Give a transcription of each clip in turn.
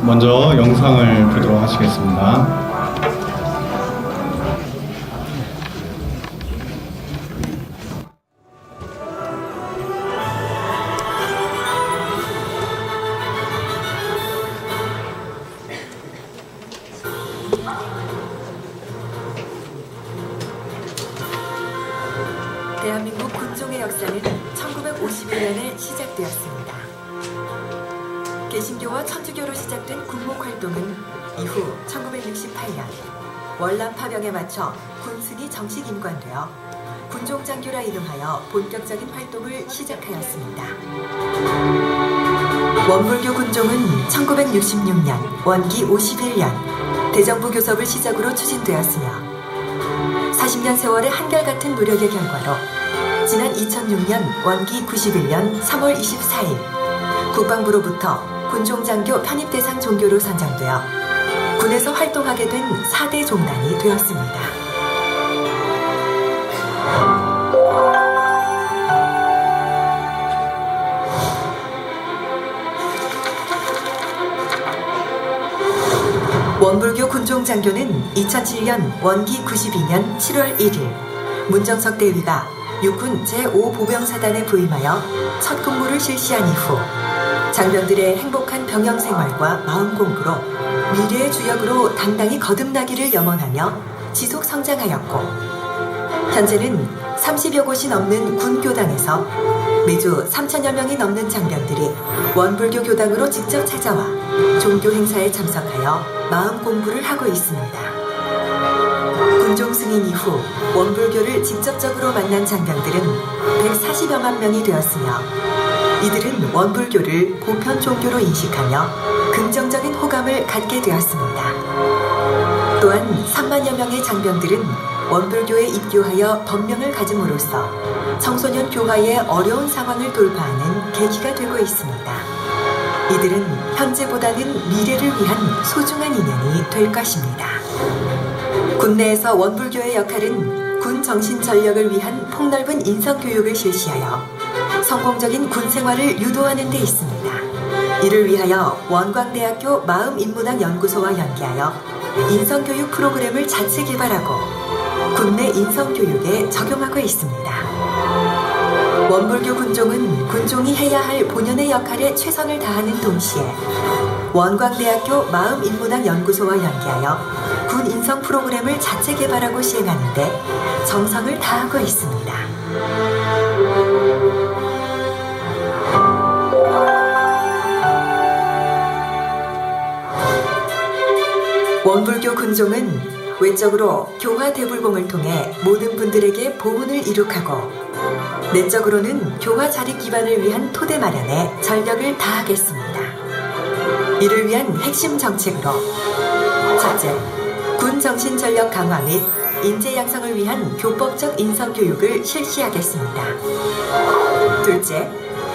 먼저 영상을 보도록 하시겠습니다. 대한민국 군종의 역사는 1951년에 시작되었습니다. 개신교와 천주교로 시작된 군목활동은 이후 1968년 월남 파병에 맞춰 군승이 정식 임관되어 군종장교라 이름하여 본격적인 활동을 시작하였습니다. 원불교 군종은 1966년 원기 51년 대정부 교섭을 시작으로 추진되었으며 40년 세월의 한결같은 노력의 결과로 지난 2006년 원기 91년 3월 24일 국방부로부터 군종장교 편입대상 종교로 선정되어 군에서 활동하게 된 4대 종단이 되었습니다. 원불교 군종장교는 2007년 원기 92년 7월 1일 문정석 대위가 육군 제5보병사단에 부임하여 첫 근무를 실시한 이후 장병들의 행복한 병영 생활과 마음 공부로 미래의 주역으로 당당히 거듭나기를 염원하며 지속 성장하였고 현재는 30여 곳이 넘는 군교당에서 매주 3천여 명이 넘는 장병들이 원불교 교당으로 직접 찾아와 종교 행사에 참석하여 마음 공부를 하고 있습니다. 군종 승인 이후 원불교를 직접적으로 만난 장병들은 140여만 명이 되었으며 이들은 원불교를 보편 종교로 인식하며 긍정적인 호감을 갖게 되었습니다. 또한 3만여 명의 장병들은 원불교에 입교하여 법명을 가짐으로써 청소년 교화의 어려운 상황을 돌파하는 계기가 되고 있습니다. 이들은 현재보다는 미래를 위한 소중한 인연이 될 것입니다. 군내에서 원불교의 역할은 군 정신 전력을 위한 폭넓은 인성교육을 실시하여 성공적인 군 생활을 유도하는 데 있습니다. 이를 위하여 원광대학교 마음인문학연구소와 연계하여 인성교육 프로그램을 자체 개발하고 군내 인성교육에 적용하고 있습니다. 원불교 군종은 군종이 해야 할 본연의 역할에 최선을 다하는 동시에 원광대학교 마음인문학연구소와 연계하여 군 인성 프로그램을 자체 개발하고 시행하는 데 정성을 다하고 있습니다. 원불교 군종은 외적으로 교화 대불공을 통해 모든 분들에게 보훈을 이룩하고 내적으로는 교화 자립 기반을 위한 토대 마련에 전력을 다하겠습니다. 이를 위한 핵심 정책으로 첫째, 군 정신 전력 강화 및 인재 양성을 위한 교법적 인성 교육을 실시하겠습니다. 둘째,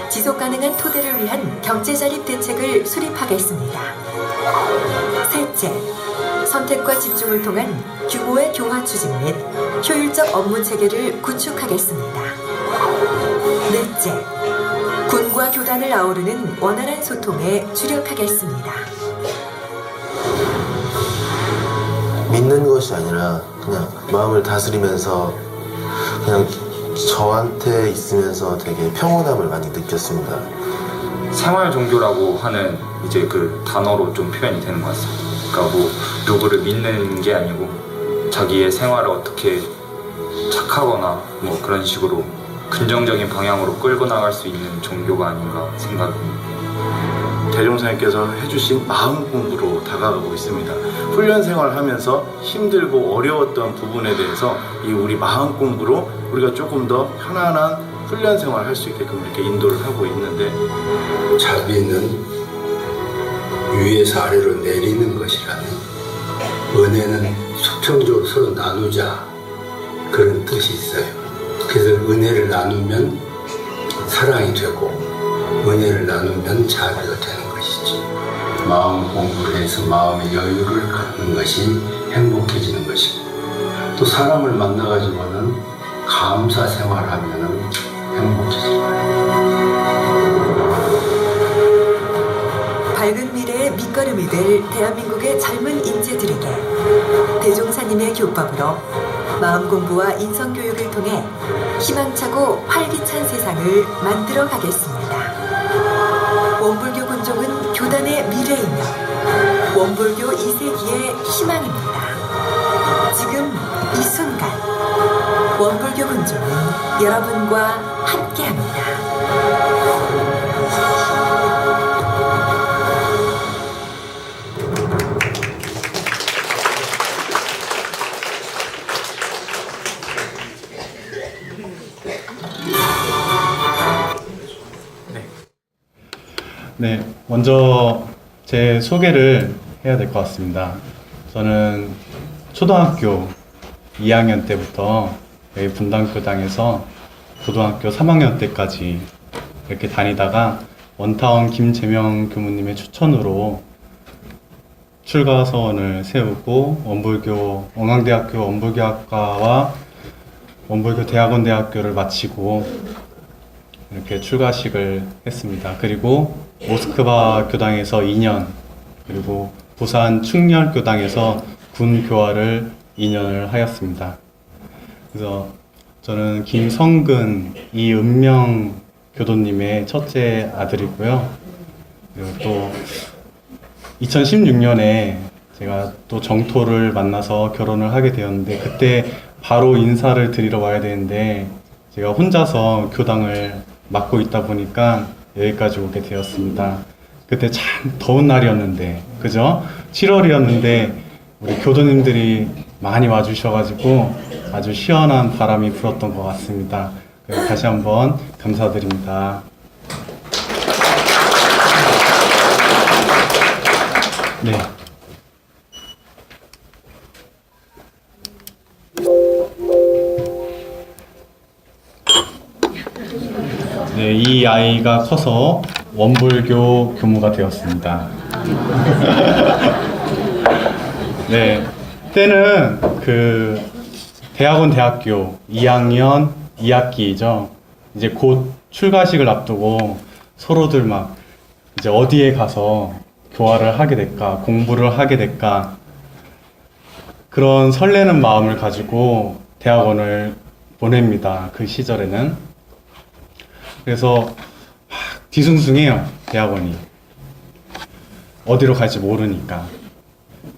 지속 가능한 토대를 위한 경제 자립 대책을 수립하겠습니다. 셋째, 선택과 집중을 통한 규모의 교화 추진 및 효율적 업무 체계를 구축하겠습니다. 넷째, 군과 교단을 아우르는 원활한 소통에 주력하겠습니다. 믿는 것이 아니라 그냥 마음을 다스리면서 그냥 저한테 있으면서 되게 평온함을 많이 느꼈습니다. 생활 종교라고 하는 이제 그 단어로 좀 표현이 되는 것 같습니다. 그러니까 뭐 누구를 믿는 게 아니고 자기의 생활을 어떻게 착하거나 뭐 그런 식으로 긍정적인 방향으로 끌고 나갈 수 있는 종교가 아닌가 생각합니다. 대종사님께서 해주신 마음 공부로 다가가고 있습니다. 훈련 생활하면서 힘들고 어려웠던 부분에 대해서 이 우리 마음 공부로 우리가 조금 더 편안한 훈련 생활을 할 수 있게끔 이렇게 인도를 하고 있는데, 자비는 위에서 아래로 내리는 것이라는, 은혜는 수평적으로 서로 나누자, 그런 뜻이 있어요. 그래서 은혜를 나누면 사랑이 되고 은혜를 나누면 자비가 되는 것이지. 마음 공부를 해서 마음의 여유를 갖는 것이 행복해지는 것이고, 또 사람을 만나가지고는 감사 생활하면 행복해질 거예요. 밝은 미래의 밑거름이 된 될 대한민국의 젊은 인재들에게 대종사님의 교법으로 마음 공부와 인성 교육을 통해 희망차고 활기찬 세상을 만들어 가겠습니다. 원불교 군종은 교단의 미래이며 원불교 2세기의 희망입니다. 지금 이 순간 원불교 군종은 여러분과 함께합니다. 네, 먼저 제 소개를 해야 될 것 같습니다. 저는 초등학교 2학년 때부터 여기 분당교당에서 고등학교 3학년 때까지 이렇게 다니다가 원타원 김재명 교무님의 추천으로 출가 서원을 세우고 원광대학교 원불교학과와 원불교 대학원대학교를 마치고 이렇게 출가식을 했습니다. 그리고 모스크바 교당에서 2년, 그리고 부산 충렬 교당에서 군 교화를 2년을 하였습니다. 그래서 저는 김성근, 이은명 교도님의 첫째 아들이고요. 그리고 또 2016년에 제가 또 정토를 만나서 결혼을 하게 되었는데, 그때 바로 인사를 드리러 와야 되는데 제가 혼자서 교당을 맡고 있다 보니까 여기까지 오게 되었습니다. 그때 참 더운 날이었는데, 그죠? 7월이었는데 우리 교도님들이 많이 와주셔가지고 아주 시원한 바람이 불었던 것 같습니다. 다시 한번 감사드립니다. 네. 네, 이 아이가 커서 원불교 교무가 되었습니다. 네, 때는 그 대학원 대학교 2학년 2학기죠. 이제 곧 출가식을 앞두고 서로들 막 이제 어디에 가서 교화를 하게 될까, 공부를 하게 될까, 그런 설레는 마음을 가지고 대학원을 보냅니다. 그 시절에는. 그래서 뒤숭숭해요, 대학원이. 어디로 갈지 모르니까.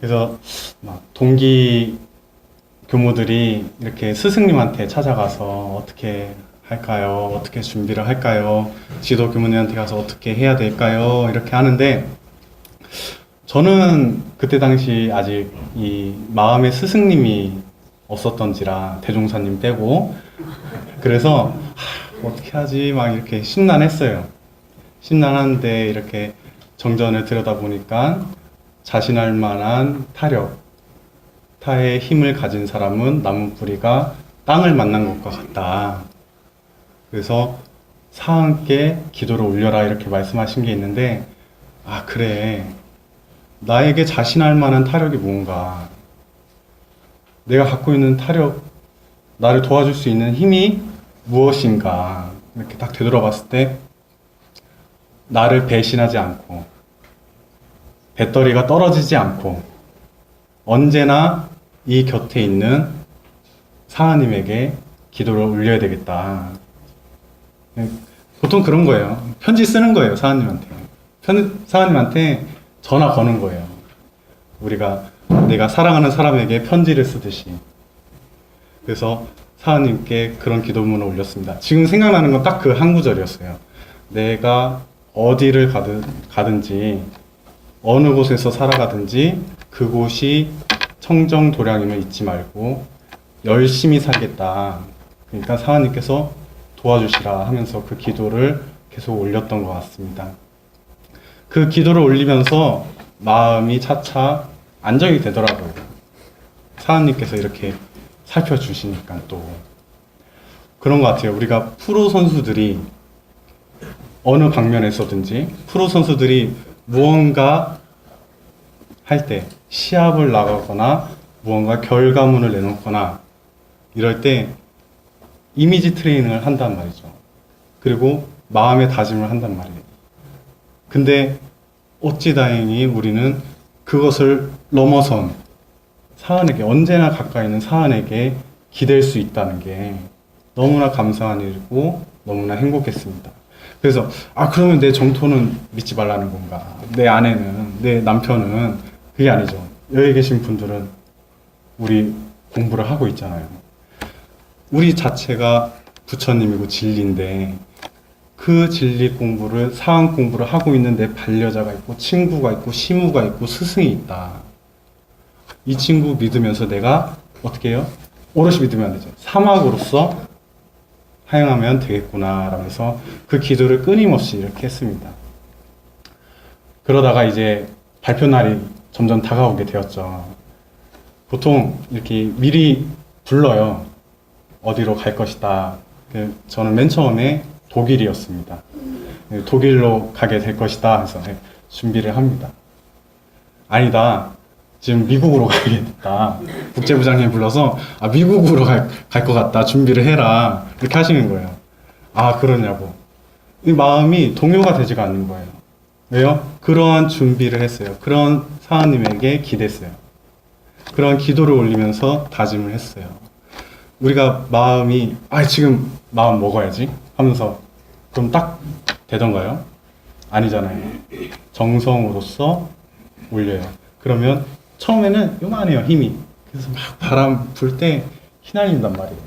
그래서 막 동기 교무들이 이렇게 스승님한테 찾아가서 어떻게 할까요? 어떻게 준비를 할까요? 지도 교무님한테 가서 어떻게 해야 될까요? 이렇게 하는데, 저는 그때 당시 아직 이 마음의 스승님이 없었던지라, 대종사님 빼고, 그래서 어떻게 하지? 막 이렇게 심란했어요. 심란한데 이렇게 정전을 들여다보니까 자신할 만한 타력, 타의 힘을 가진 사람은 나무 뿌리가 땅을 만난 것과 같다. 그래서 사함께 기도를 올려라, 이렇게 말씀하신 게 있는데, 아, 그래. 나에게 자신할 만한 타력이 뭔가, 내가 갖고 있는 타력, 나를 도와줄 수 있는 힘이 무엇인가, 이렇게 딱 되돌아봤을 때 나를 배신하지 않고 배터리가 떨어지지 않고 언제나 이 곁에 있는 사하님에게 기도를 올려야 되겠다. 보통 그런 거예요. 편지 쓰는 거예요, 사하님한테. 사하님한테 전화 거는 거예요. 내가 사랑하는 사람에게 편지를 쓰듯이. 그래서 사하님께 그런 기도문을 올렸습니다. 지금 생각나는 건 딱 그 한 구절이었어요. 내가 어디를 가든지 어느 곳에서 살아가든지 그곳이 청정도량임을 잊지 말고 열심히 살겠다. 그러니까 사하님께서 도와주시라 하면서 그 기도를 계속 올렸던 것 같습니다. 그 기도를 올리면서 마음이 차차 안정이 되더라고요. 사하님께서 이렇게 살펴주시니까 또 그런 것 같아요. 우리가 프로 선수들이 어느 방면에서든지 프로 선수들이 무언가 할 때, 시합을 나가거나 무언가 결과물을 내놓거나 이럴 때 이미지 트레이닝을 한단 말이죠. 그리고 마음의 다짐을 한단 말이에요. 근데 어찌 다행히 우리는 그것을 넘어선 사안에게, 언제나 가까이 있는 사안에게 기댈 수 있다는 게 너무나 감사한 일이고 너무나 행복했습니다. 그래서 그러면 내 정토는 믿지 말라는 건가? 내 아내는, 내 남편은? 그게 아니죠. 여기 계신 분들은 우리 공부를 하고 있잖아요. 우리 자체가 부처님이고 진리인데 그 진리 공부를, 사안 공부를 하고 있는 내 반려자가 있고 친구가 있고 시무가 있고 스승이 있다. 이 친구 믿으면서 내가 어떻게 해요? 오롯이 믿으면 안 되죠. 사막으로서 하행하면 되겠구나 라면서 그 기도를 끊임없이 이렇게 했습니다. 그러다가 이제 발표 날이 점점 다가오게 되었죠. 보통 이렇게 미리 불러요. 어디로 갈 것이다. 저는 맨 처음에 독일이었습니다. 독일로 가게 될 것이다 해서 준비를 합니다. 아니다. 지금 미국으로 가야겠다. 국제부장님 불러서 미국으로 갈 것 같다. 준비를 해라. 이렇게 하시는 거예요. 그러냐고. 이 마음이 동요가 되지가 않는 거예요. 왜요? 그러한 준비를 했어요. 그런 사하님에게 기댔어요. 그런 기도를 올리면서 다짐을 했어요. 우리가 마음이 지금 마음 먹어야지 하면서 그럼 딱 되던가요? 아니잖아요. 정성으로서 올려요. 그러면 처음에는 요만해요, 힘이. 그래서 막 바람 불 때 휘날린단 말이에요.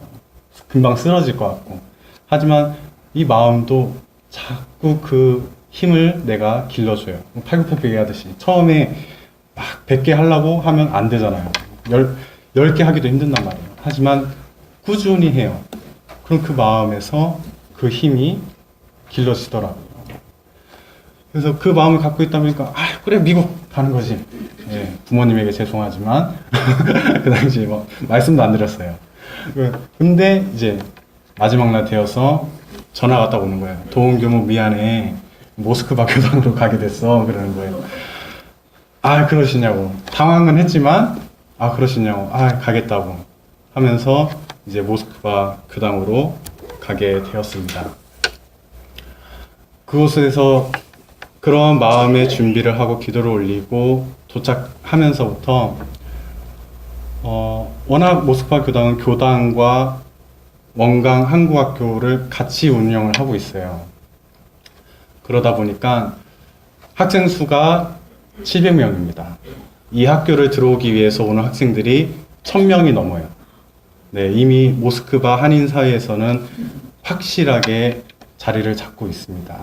금방 쓰러질 것 같고. 하지만 이 마음도 자꾸 그 힘을 내가 길러줘요. 팔굽혀펴기 하듯이. 처음에 막 100개 하려고 하면 안 되잖아요. 10개 하기도 힘든단 말이에요. 하지만 꾸준히 해요. 그럼 그 마음에서 그 힘이 길러지더라고요. 그래서 그 마음을 갖고 있다 보니까 그래 미국 가는 거지. 부모님에게 죄송하지만 그 당시에 말씀도 안 드렸어요. 근데 이제 마지막 날 되어서 전화가 왔다 오는 거예요. 도훈교무 미안해. 모스크바 교당으로 가게 됐어. 그러는 거예요. 그러시냐고. 당황은 했지만 그러시냐고. 가겠다고 하면서 이제 모스크바 교당으로 가게 되었습니다. 그곳에서 그러한 마음의 준비를 하고 기도를 올리고 도착하면서부터 워낙 모스크바 교당은 교당과 원강 한국학교를 같이 운영을 하고 있어요. 그러다 보니까 학생 수가 700명입니다. 이 학교를 들어오기 위해서 오는 학생들이 1000명이 넘어요. 이미 모스크바 한인사회에서는 확실하게 자리를 잡고 있습니다.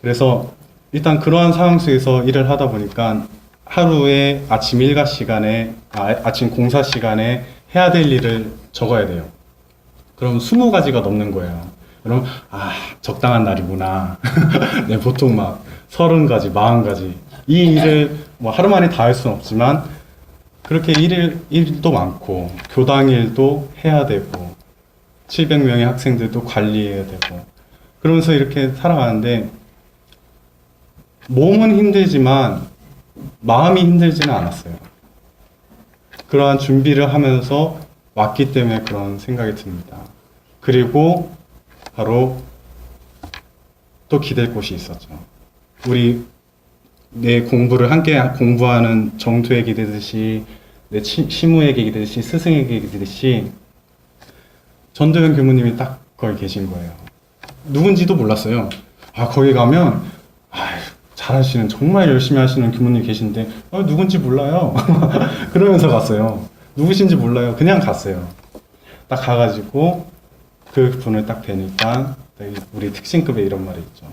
그래서 일단 그러한 상황 속에서 일을 하다 보니까 하루에 아침 일과 시간에, 아침 공사 시간에 해야 될 일을 적어야 돼요. 그럼 20가지가 넘는 거예요. 그럼 적당한 날이구나. 보통 막 30가지, 40가지. 이 일을 하루 만에 다 할 수는 없지만 그렇게 일도 많고 교당 일도 해야 되고 700명의 학생들도 관리해야 되고 그러면서 이렇게 살아가는데 몸은 힘들지만 마음이 힘들지는 않았어요. 그러한 준비를 하면서 왔기 때문에 그런 생각이 듭니다. 그리고 바로 또 기댈 곳이 있었죠. 우리 내 공부를 함께 공부하는 정토에 기대듯이 내 시무에게 기대듯이 스승에게 기대듯이 전도연 교무님이 딱 거기 계신 거예요. 누군지도 몰랐어요. 거기 가면 잘하시는, 정말 열심히 하시는 교무님 계신데 누군지 몰라요. 그러면서 갔어요. 누구신지 몰라요. 그냥 갔어요. 딱 가가지고 그 분을 딱 뵈니까 우리 특신급에 이런 말이 있죠.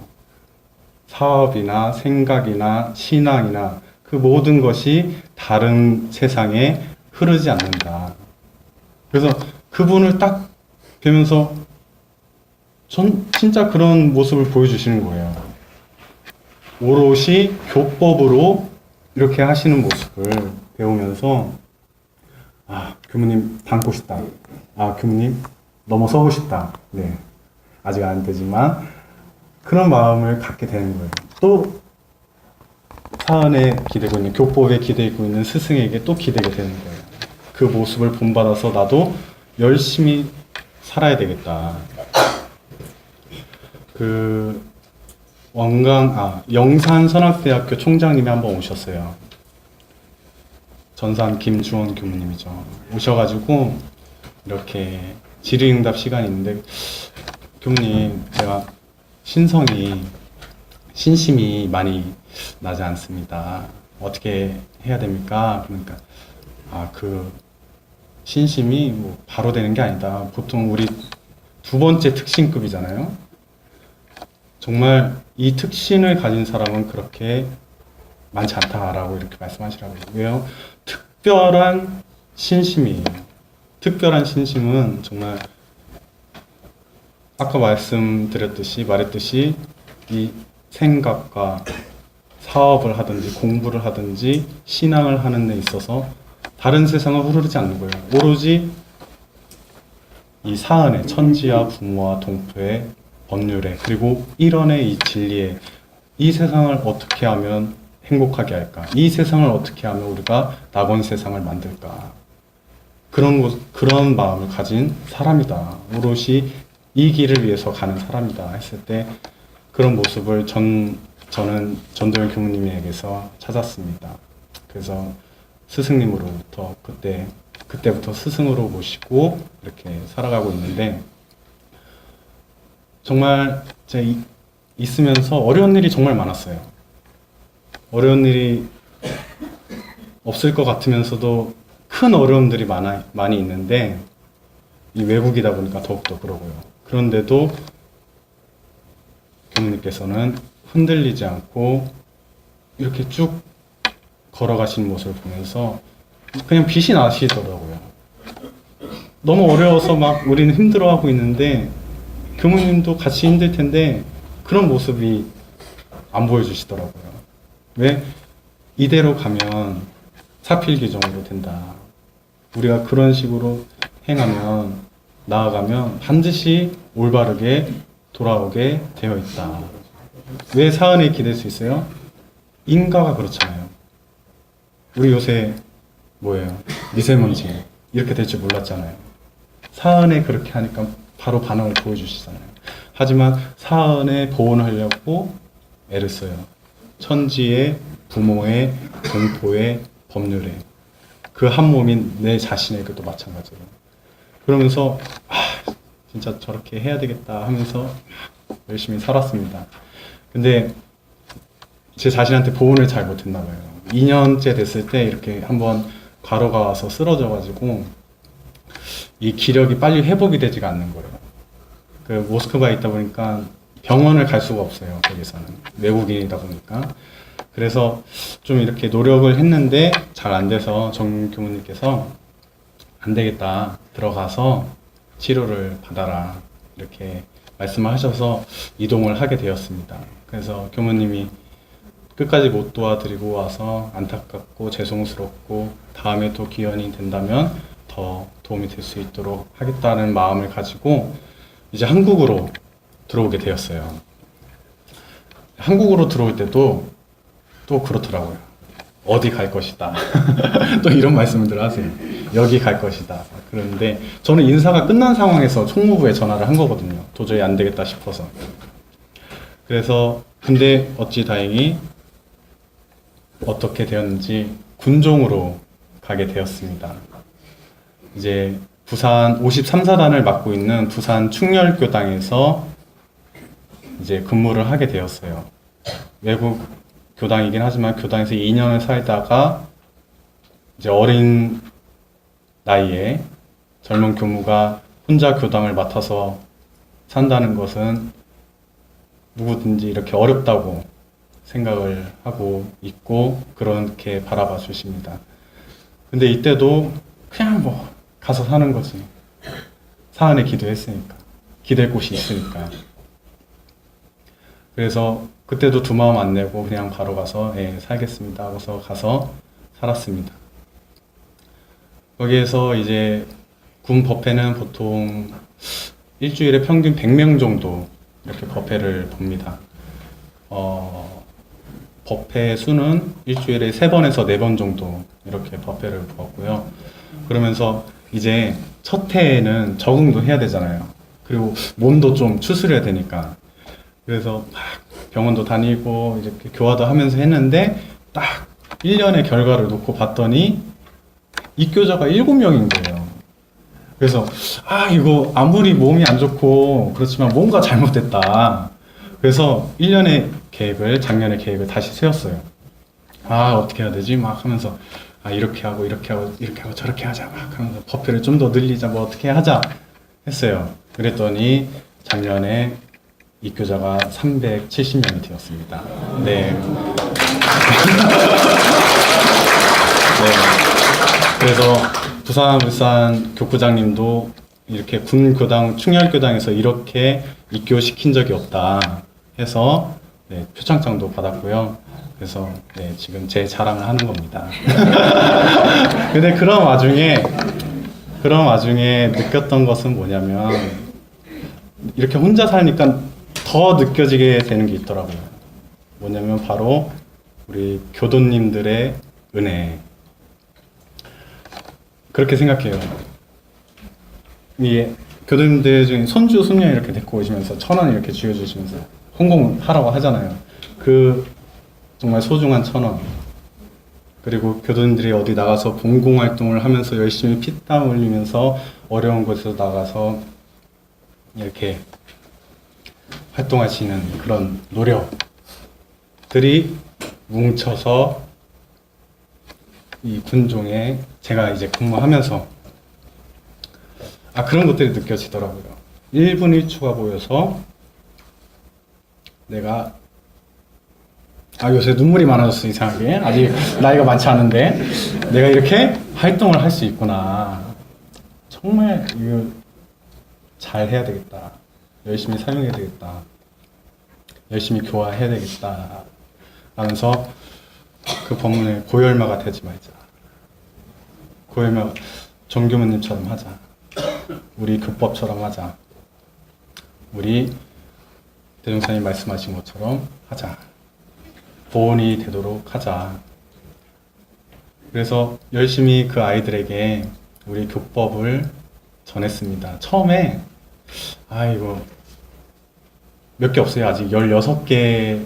사업이나 생각이나 신앙이나 그 모든 것이 다른 세상에 흐르지 않는다. 그래서 그분을 딱 뵈면서 전 진짜 그런 모습을 보여주시는 거예요. 오롯이 교법으로 이렇게 하시는 모습을 배우면서 교무님 닮고 싶다. 교무님 넘어서고 싶다. 아직 안 되지만 그런 마음을 갖게 되는 거예요. 또 사안에 기대고 있는, 교법에 기대고 있는 스승에게 또 기대게 되는 거예요. 그 모습을 본받아서 나도 열심히 살아야 되겠다. 영산선악대학교 총장님이 한번 오셨어요. 전산 김주원 교무님이죠. 오셔가지고 이렇게 질의응답 시간이 있는데, 교무님, 제가 신심이 많이 나지 않습니다. 어떻게 해야 됩니까? 그러니까 신심이 뭐 바로 되는 게 아니다. 보통 우리 두 번째 특신급이잖아요. 정말 이 특신을 가진 사람은 그렇게 많지 않다라고 이렇게 말씀하시라고요. 왜요? 특별한 신심이에요. 특별한 신심은 정말 아까 말했듯이 이 생각과 사업을 하든지 공부를 하든지 신앙을 하는 데 있어서 다른 세상을 흐르지 않는 거예요. 오로지 이 사안의 천지와 부모와 동포의 법률에, 그리고 일원의 이 진리에, 이 세상을 어떻게 하면 행복하게 할까? 이 세상을 어떻게 하면 우리가 낙원 세상을 만들까? 그런 마음을 가진 사람이다. 오롯이 이 길을 위해서 가는 사람이다 했을 때 그런 모습을 저는 전도연 교무님에게서 찾았습니다. 그래서 스승님으로부터 그때부터 스승으로 모시고 이렇게 살아가고 있는데, 정말 제가 있으면서 어려운 일이 정말 많았어요. 어려운 일이 없을 것 같으면서도 큰 어려움들이 많이 있는데, 이 외국이다 보니까 더욱더 그러고요. 그런데도 교무님께서는 흔들리지 않고 이렇게 쭉 걸어가시는 모습을 보면서 그냥 빛이 나시더라고요. 너무 어려워서 막 우리는 힘들어하고 있는데 교무님도 같이 힘들 텐데 그런 모습이 안 보여주시더라고요. 왜? 이대로 가면 사필규정으로 된다. 우리가 그런 식으로 행하면, 나아가면 반드시 올바르게 돌아오게 되어 있다. 왜 사안에 기댈 수 있어요? 인가가 그렇잖아요. 우리 요새 뭐예요? 미세먼지 이렇게 될 줄 몰랐잖아요. 사안에 그렇게 하니까 바로 반응을 보여주시잖아요. 하지만 사안에 보온하려고 애를 써요. 천지의, 부모의, 동포의, 법률에, 그 한 몸인 내 자신에게도 마찬가지로. 그러면서 진짜 저렇게 해야 되겠다 하면서 열심히 살았습니다. 근데 제 자신한테 보온을 잘 못했나 봐요. 2년째 됐을 때 이렇게 한번 과로가 와서 쓰러져가지고 이 기력이 빨리 회복이 되지가 않는 거예요. 그 모스크바에 있다 보니까 병원을 갈 수가 없어요. 거기서는 외국인이다 보니까. 그래서 좀 이렇게 노력을 했는데 잘 안 돼서 정 교무님께서 안 되겠다, 들어가서 치료를 받아라, 이렇게 말씀을 하셔서 이동을 하게 되었습니다. 그래서 교무님이 끝까지 못 도와드리고 와서 안타깝고 죄송스럽고 다음에 또 기회가 된다면 더 도움이 될 수 있도록 하겠다는 마음을 가지고 이제 한국으로 들어오게 되었어요. 한국으로 들어올 때도 또 그렇더라고요. 어디 갈 것이다. 또 이런 말씀들 하세요. 여기 갈 것이다. 그런데 저는 인사가 끝난 상황에서 총무부에 전화를 한 거거든요. 도저히 안 되겠다 싶어서. 그래서 근데 어찌 다행히 어떻게 되었는지 군종으로 가게 되었습니다. 이제 부산 53사단을 맡고 있는 부산 충렬교당에서 이제 근무를 하게 되었어요. 외국 교당이긴 하지만 교당에서 2년을 살다가 이제 어린 나이에 젊은 교무가 혼자 교당을 맡아서 산다는 것은 누구든지 이렇게 어렵다고 생각을 하고 있고 그렇게 바라봐 주십니다. 근데 이때도 그냥 뭐 가서 사는 거지. 사안에 기도했으니까. 기댈 곳이 있으니까. 그래서 그때도 두 마음 안 내고 그냥 바로 가서 살겠습니다 하고서 가서 살았습니다. 거기에서 이제 군 법회는 보통 일주일에 평균 100명 정도 이렇게 법회를 봅니다. 법회 수는 일주일에 3번에서 4번 정도 이렇게 법회를 보았고요. 그러면서 이제 첫 해에는 적응도 해야 되잖아요. 그리고 몸도 좀 추스려야 되니까. 그래서 막 병원도 다니고 이렇게 교화도 하면서 했는데 딱 1년의 결과를 놓고 봤더니 입교자가 7명인 거예요. 그래서 이거 아무리 몸이 안 좋고 그렇지만 뭔가 잘못됐다. 그래서 1년의 계획을, 작년의 계획을 다시 세웠어요. 어떻게 해야 되지? 막 하면서 이렇게 하고 이렇게 하고 이렇게 하고 저렇게 하자 막 하면서 버프를 좀 더 늘리자, 뭐 어떻게 하자 했어요. 그랬더니 작년에 입교자가 370명이 되었습니다. 네. 네. 그래서 부산 울산 교구장님도 이렇게 군 교당, 충렬 교당에서 이렇게 입교시킨 적이 없다 해서 네, 표창장도 받았고요. 그래서 네, 지금 제 자랑을 하는 겁니다. 근데 그런 와중에 느꼈던 것은 뭐냐면 이렇게 혼자 사니까 더 느껴지게 되는 게 있더라고요. 뭐냐면 바로 우리 교도님들의 은혜. 그렇게 생각해요. 이 교도님들 중에 손주, 손녀 이렇게 데리고 오시면서 1,000원 이렇게 쥐어주시면서 헌공하라고 하잖아요. 그 정말 소중한 1,000원. 그리고 교도님들이 어디 나가서 봉공활동을 하면서 열심히 피땀 흘리면서 어려운 곳에서 나가서 이렇게 활동하시는 그런 노력들이 뭉쳐서 이 군종에 제가 이제 근무하면서 그런 것들이 느껴지더라고요. 1분 1초가 보여서 내가 요새 눈물이 많아졌어. 이상하게 아직 나이가 많지 않은데 내가 이렇게 활동을 할 수 있구나. 정말 이거 잘 해야 되겠다. 열심히 사용해야 되겠다. 열심히 교화해야 되겠다 하면서 그 법문에 고열마가 되지 말자. 고열마 정교무님처럼 하자. 우리 교법처럼 하자. 우리 대종사님 말씀하신 것처럼 하자. 보온이 되도록 하자. 그래서 열심히 그 아이들에게 우리 교법을 전했습니다. 처음에 이거 몇 개 없어요. 아직 16개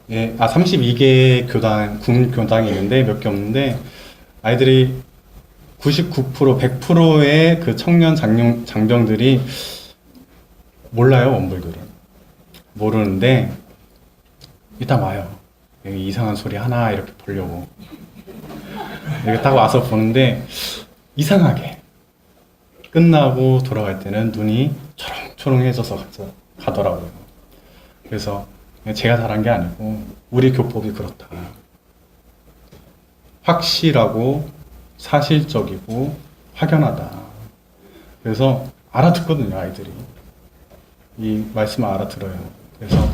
32개 교당, 군 교당이 있는데 몇 개 없는데 아이들이 99%, 100%의 그 청년 장병들이 몰라요. 원불교를 모르는데 일단 와요. 여기 이상한 소리 하나 이렇게 보려고 이렇게 딱 와서 보는데 이상하게 끝나고 돌아갈 때는 눈이 초롱초롱해져서 가더라고요. 그래서 제가 잘한 게 아니고 우리 교법이 그렇다. 확실하고 사실적이고 확연하다. 그래서 알아듣거든요. 아이들이 이 말씀을 알아들어요. 그래서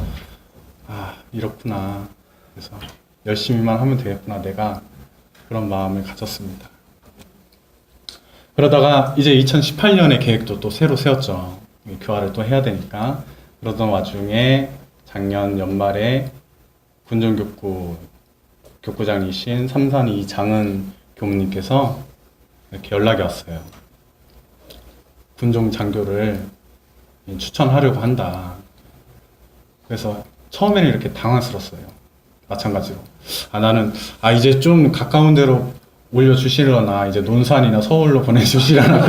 이렇구나. 그래서 열심히만 하면 되겠구나. 내가 그런 마음을 가졌습니다. 그러다가 이제 2018년에 계획도 또 새로 세웠죠. 교화를 또 해야 되니까. 그러던 와중에 작년 연말에 군종교구장이신 삼산 이장은 교무님께서 이렇게 연락이 왔어요. 군종 장교를 추천하려고 한다. 그래서 처음에는 이렇게 당황스러웠어요. 마찬가지로. 나는 이제 좀 가까운 데로 올려주시려나, 이제 논산이나 서울로 보내주시려나,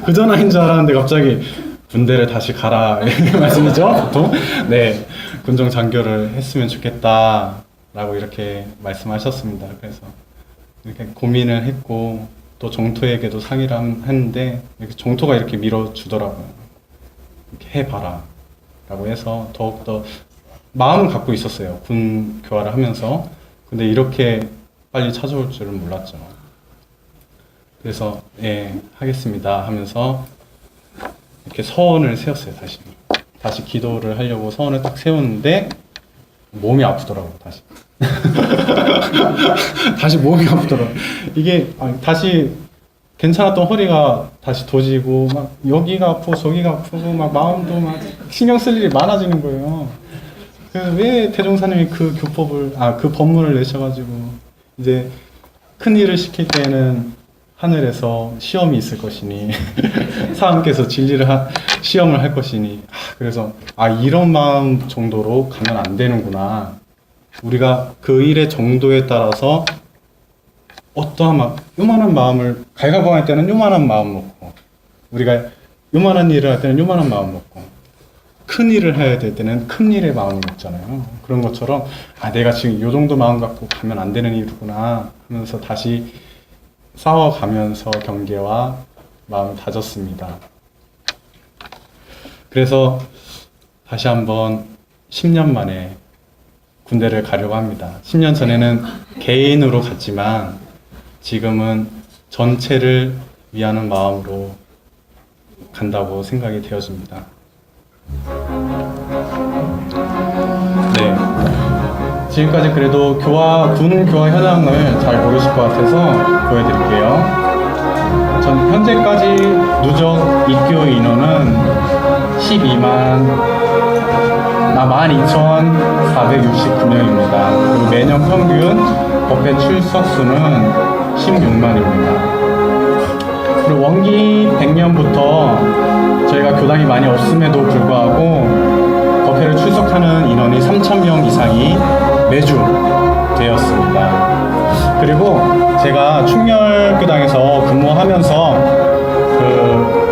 그 전화인 줄 알았는데 갑자기 군대를 다시 가라. 이렇게 말씀이죠, 보통? 네. 군종 장교를 했으면 좋겠다. 라고 이렇게 말씀하셨습니다. 그래서 이렇게 고민을 했고, 또 정토에게도 상의를 했는데, 이렇게 정토가 이렇게 밀어주더라고요. 이렇게 해봐라. 라고 해서 더욱더 마음은 갖고 있었어요. 군 교화를 하면서. 근데 이렇게 빨리 찾아올 줄은 몰랐죠. 그래서 하겠습니다 하면서 이렇게 서원을 세웠어요. 다시 기도를 하려고 서원을 딱 세웠는데 몸이 아프더라고요. 다시 몸이 아프더라고요. 이게 다시 괜찮았던 허리가 다시 도지고 막 여기가 아프고 저기가 아프고 막 마음도 막 신경 쓸 일이 많아지는 거예요. 그래서 왜 대종사님이 그 교법을 그 법문을 내셔가지고 이제 큰 일을 시킬 때는 하늘에서 시험이 있을 것이니 사람께서 시험을 할 것이니 그래서 이런 마음 정도로 가면 안 되는구나. 우리가 그 일의 정도에 따라서 어떠한 요만한 마음을 갈가보 할 때는 요만한 마음 먹고, 우리가 요만한 일을 할 때는 요만한 마음 먹고, 큰 일을 해야 될 때는 큰 일의 마음을 먹잖아요. 그런 것처럼 내가 지금 요 정도 마음 갖고 가면 안 되는 일이구나 하면서 다시 싸워가면서 경계와 마음을 다졌습니다. 그래서 다시 한번 10년 만에 군대를 가려고 합니다. 10년 전에는 개인으로 갔지만 지금은 전체를 위하는 마음으로 간다고 생각이 되어집니다. 네, 지금까지 그래도 군 교화 현황을 잘 모르실 것 같아서 보여드릴게요. 전 현재까지 누적 입교 인원은 12,469명입니다. 그리고 매년 평균 법회 출석수는 16만입니다. 그리고 원기 100년부터 저희가 교당이 많이 없음에도 불구하고 법회를 출석하는 인원이 3,000명 이상이 매주 되었습니다. 그리고 제가 충렬교당에서 근무하면서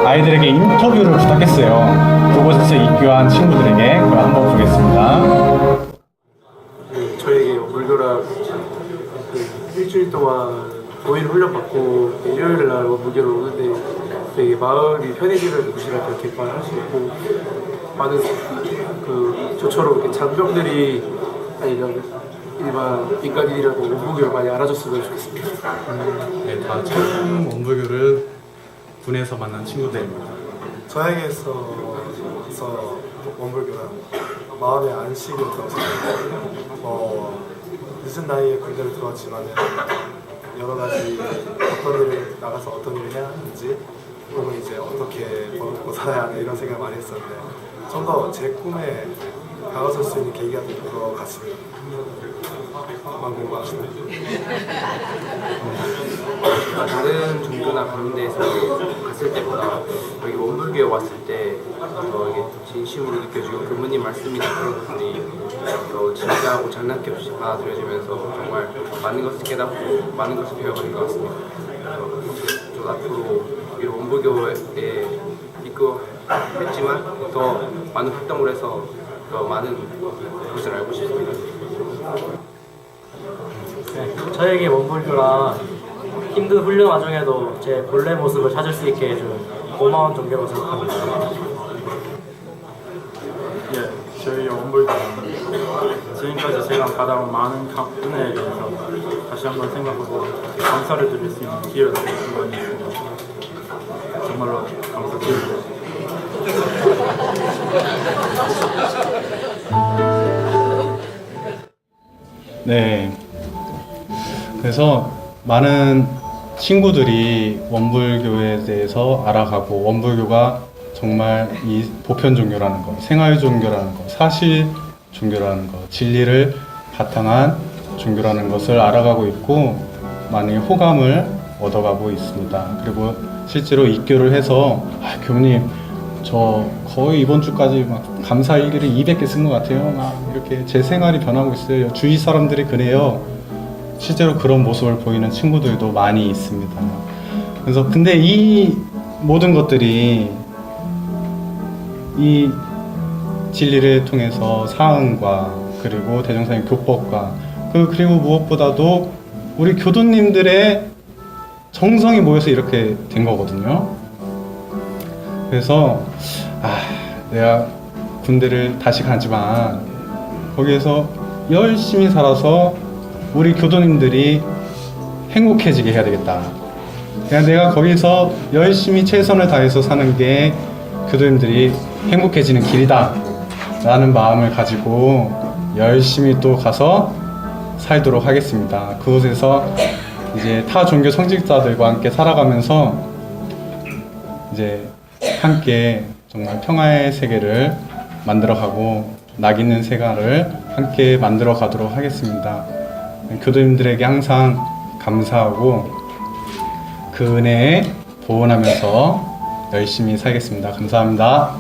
아이들에게 인터뷰를 부탁했어요. 그곳에서 입교한 친구들에게. 그럼 한번 보겠습니다. 저에게 물교라 일주일 동안 5일 훈련받고 일요일 날 무교를 오는데 되게 마음이 편해지는 곳이라 이렇게 말할 수 있고, 많은 저처럼 이렇게 장병들이 아니면 일반 민간인이라도 원불교를 많이 알아줬으면 좋겠습니다. 네, 다 처음 원불교를 군에서 만난 친구들입니다. 저에게서 원불교란 마음의 안식을 들었어요. 늦은 나이에 군대를 들어왔지만 여러 가지 어떤 일을 나가서 어떤 일을 해야 하는지, 혹은 이제 어떻게 벌어먹고 살아야 하나 이런 생각을 많이 했었는데 좀 더 제 꿈에 다가설 수 있는 계기가 된 것 같습니다. 많은 것 같습니다. 다른 종교나 그런 데에서 갔을 때보다 여기 원불교에 왔을 때 더 이게 진심으로 느껴지고 부모님 말씀이 그런 부분이 더 진지하고 장난기 없이 받아들여지면서 정말 많은 것을 깨닫고 많은 것을 배워가는 것 같습니다. 저 앞으로 이 원불교에 입교했지만 더 많은 활동을 해서 더 많은 것을 알고 싶습니다. 네, 저에게 원불교란 힘든 훈련 와중에도 제 본래 모습을 찾을 수 있게 해준 고마운 종교라고 생각합니다. 저희 원불교는 지금까지 제가 받아온 많은 은혜에 대해서 다시 한번 생각하고 감사를 드릴 수 있는 기회가 되는 시간이었습니다. 정말로 감사드립니다. 네, 그래서 많은 친구들이 원불교에 대해서 알아가고, 원불교가 정말 이 보편 종교라는 것, 생활 종교라는 것, 사실 종교라는 것, 진리를 바탕한 종교라는 것을 알아가고 있고, 많이 호감을 얻어가고 있습니다. 그리고 실제로 입교를 해서 교우님 저 거의 이번 주까지 막 감사 일기를 200개 쓴 것 같아요. 막 이렇게 제 생활이 변하고 있어요. 주위 사람들이 그래요. 실제로 그런 모습을 보이는 친구들도 많이 있습니다. 그래서 근데 이 모든 것들이 이 진리를 통해서 사응과 그리고 대종사님 교법과 그리고 무엇보다도 우리 교도님들의 정성이 모여서 이렇게 된 거거든요. 그래서 내가 군대를 다시 가지만 거기에서 열심히 살아서 우리 교도님들이 행복해지게 해야 되겠다. 그냥 내가 거기서 열심히 최선을 다해서 사는 게 교도님들이 행복해지는 길이다 라는 마음을 가지고 열심히 또 가서 살도록 하겠습니다. 그곳에서 이제 타 종교 성직자들과 함께 살아가면서 이제 함께 정말 평화의 세계를 만들어가고 낙 있는 생활을 함께 만들어 가도록 하겠습니다. 교도님들에게 항상 감사하고 그 은혜에 보온하면서 열심히 살겠습니다. 감사합니다.